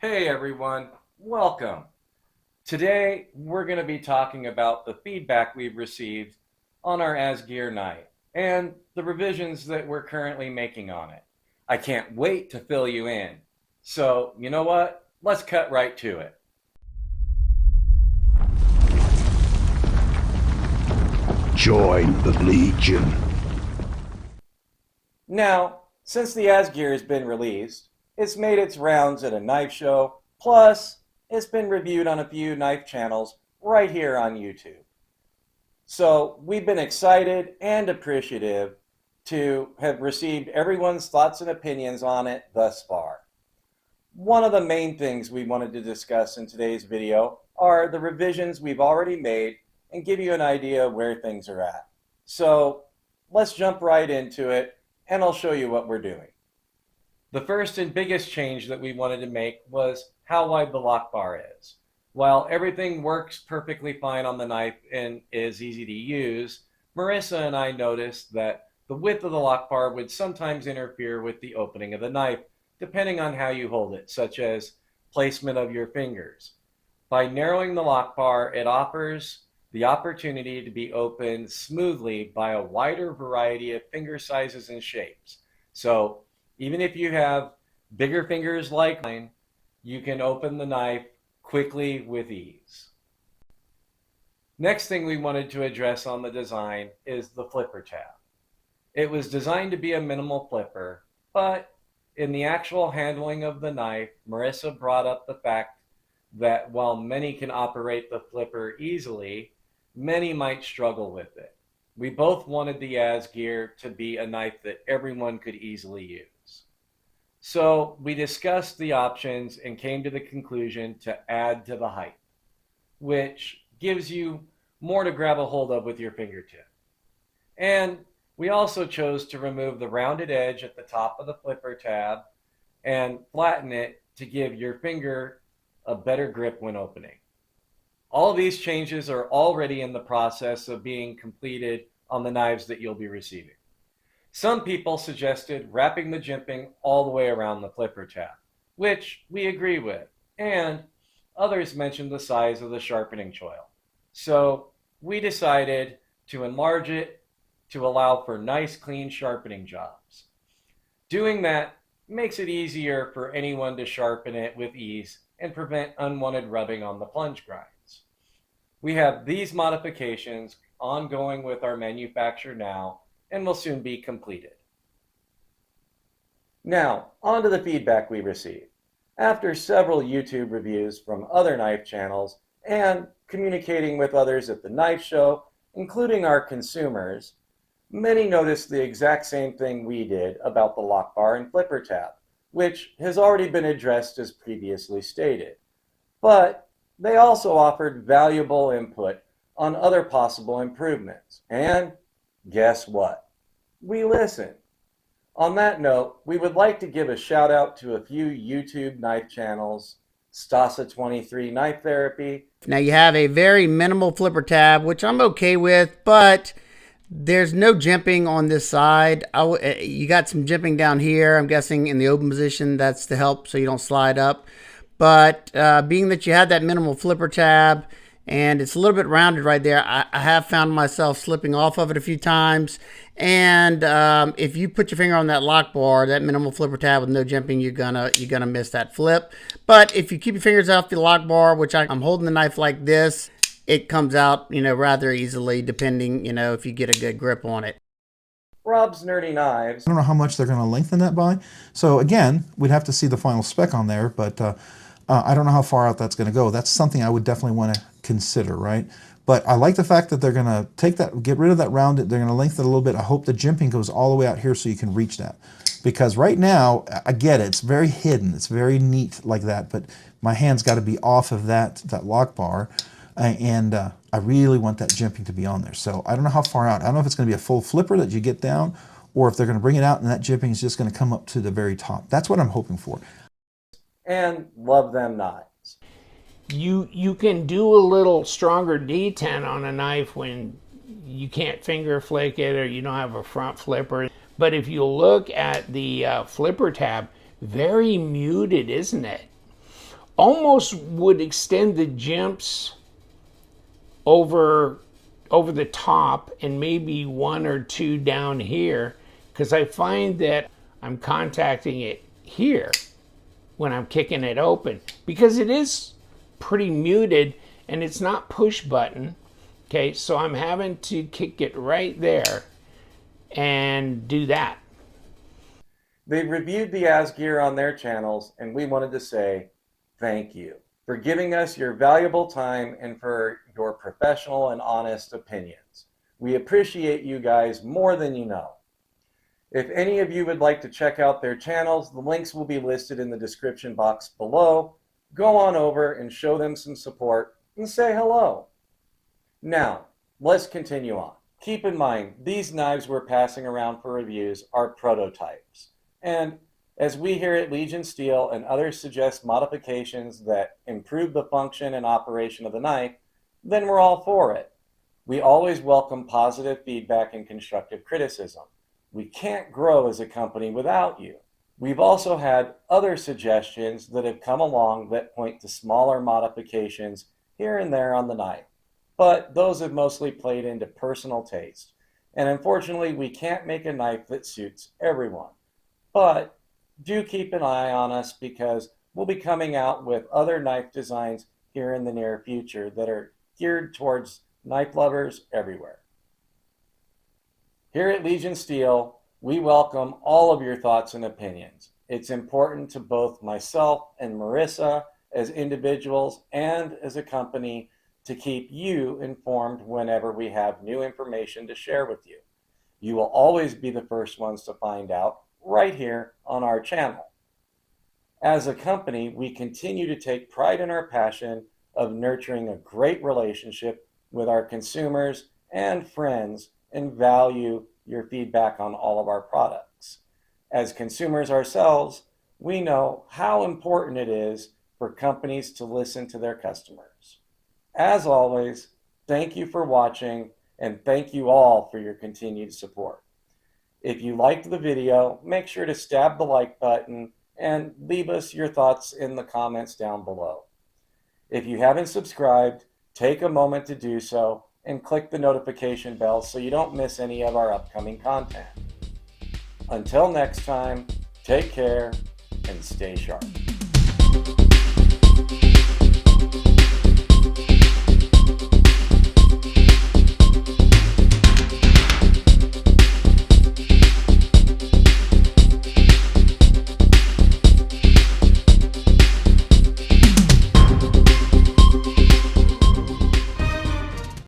Hey everyone, welcome. Today we're going to be talking about the feedback we've received on our Asgeir knife and the revisions that we're currently making on it. I can't wait to fill you in. So, you know what? Let's cut right to it. Join the Legion. Now, since the Asgeir has been released, it's made its rounds at a knife show, plus it's been reviewed on a few knife channels right here on YouTube. So we've been excited and appreciative to have received everyone's thoughts and opinions on it thus far. One of the main things we wanted to discuss in today's video are the revisions we've already made and give you an idea of where things are at. So let's jump right into it and I'll show you what we're doing. The first and biggest change that we wanted to make was how wide the lock bar is. While everything works perfectly fine on the knife and is easy to use, Marissa and I noticed that the width of the lock bar would sometimes interfere with the opening of the knife, depending on how you hold it, such as placement of your fingers. By narrowing the lock bar, it offers the opportunity to be opened smoothly by a wider variety of finger sizes and shapes. So even if you have bigger fingers like mine, you can open the knife quickly with ease. Next thing we wanted to address on the design is the flipper tab. It was designed to be a minimal flipper, but in the actual handling of the knife, Marissa brought up the fact that while many can operate the flipper easily, many might struggle with it. We both wanted the Asgeir to be a knife that everyone could easily use. So we discussed the options and came to the conclusion to add to the height, which gives you more to grab a hold of with your fingertip. And we also chose to remove the rounded edge at the top of the flipper tab and flatten it to give your finger a better grip when opening. All of these changes are already in the process of being completed on the knives that you'll be receiving. Some people suggested wrapping the jimping all the way around the flipper tab, which we agree with, and others mentioned the size of the sharpening choil. So we decided to enlarge it to allow for nice, clean sharpening jobs. Doing that makes it easier for anyone to sharpen it with ease and prevent unwanted rubbing on the plunge grinds. We have these modifications ongoing with our manufacturer now and will soon be completed. Now, on to the feedback we received. After several YouTube reviews from other knife channels and communicating with others at the knife show, including our consumers, many noticed the exact same thing we did about the lock bar and flipper tab, which has already been addressed as previously stated. But they also offered valuable input on other possible improvements. And guess what? We listened. On that note, we would like to give a shout out to a few YouTube knife channels, Stasa23 Knife Therapy. Now you have a very minimal flipper tab, which I'm okay with, but there's no jimping on this side. You got some jimping down here. I'm guessing in the open position, that's to help so you don't slide up. But being that you had that minimal flipper tab and it's a little bit rounded right there, I have found myself slipping off of it a few times. And if you put your finger on that lock bar, that minimal flipper tab with no jimping, you're gonna miss that flip. But if you keep your fingers off the lock bar, which I'm holding the knife like this, it comes out, rather easily, depending, if you get a good grip on it. Rob's Nerdy Knives. I don't know how much they're going to lengthen that by. So again, we'd have to see the final spec on there, but I don't know how far out that's going to go. That's something I would definitely want to consider, right? But I like the fact that they're going to take that, get rid of that rounded, they're going to lengthen it a little bit. I hope the jimping goes all the way out here so you can reach that. Because right now, I get it, it's very hidden, it's very neat like that, but my hand's got to be off of that lock bar. And I really want that jimping to be on there. So I don't know how far out. I don't know if it's going to be a full flipper that you get down, or if they're going to bring it out and that jimping is just going to come up to the very top. That's what I'm hoping for. And LuvThemKnives. You can do a little stronger detent on a knife when you can't finger flick it or you don't have a front flipper. But if you look at the flipper tab, very muted, isn't it? almost would extend the jimps over the top and maybe one or two down here, because I find that I'm contacting it here when I'm kicking it open, because it is pretty muted and it's not push button. Okay, so I'm having to kick it right there and do that. They've reviewed the Asgeir on their channels, and we wanted to say thank you for giving us your valuable time and for your professional and honest opinions. We appreciate you guys more than you know. If any of you would like to check out their channels, the links will be listed in the description box below. Go on over and show them some support and say hello. Now, let's continue on. Keep in mind, these knives we're passing around for reviews are prototypes. And as we here at Legion Steel and others suggest modifications that improve the function and operation of the knife, then we're all for it. We always welcome positive feedback and constructive criticism. We can't grow as a company without you. We've also had other suggestions that have come along that point to smaller modifications here and there on the knife, but those have mostly played into personal taste. And unfortunately, we can't make a knife that suits everyone. But do keep an eye on us, because we'll be coming out with other knife designs here in the near future that are geared towards knife lovers everywhere. Here at Legion Steel, we welcome all of your thoughts and opinions. It's important to both myself and Marissa as individuals and as a company to keep you informed whenever we have new information to share with you. You will always be the first ones to find out right here on our channel. As a company, we continue to take pride in our passion of nurturing a great relationship with our consumers and friends, and value your feedback on all of our products. As consumers ourselves, we know how important it is for companies to listen to their customers. As always, thank you for watching, and thank you all for your continued support. If you liked the video, make sure to stab the like button and leave us your thoughts in the comments down below. If you haven't subscribed, take a moment to do so and click the notification bell so you don't miss any of our upcoming content. Until next time, take care and stay sharp.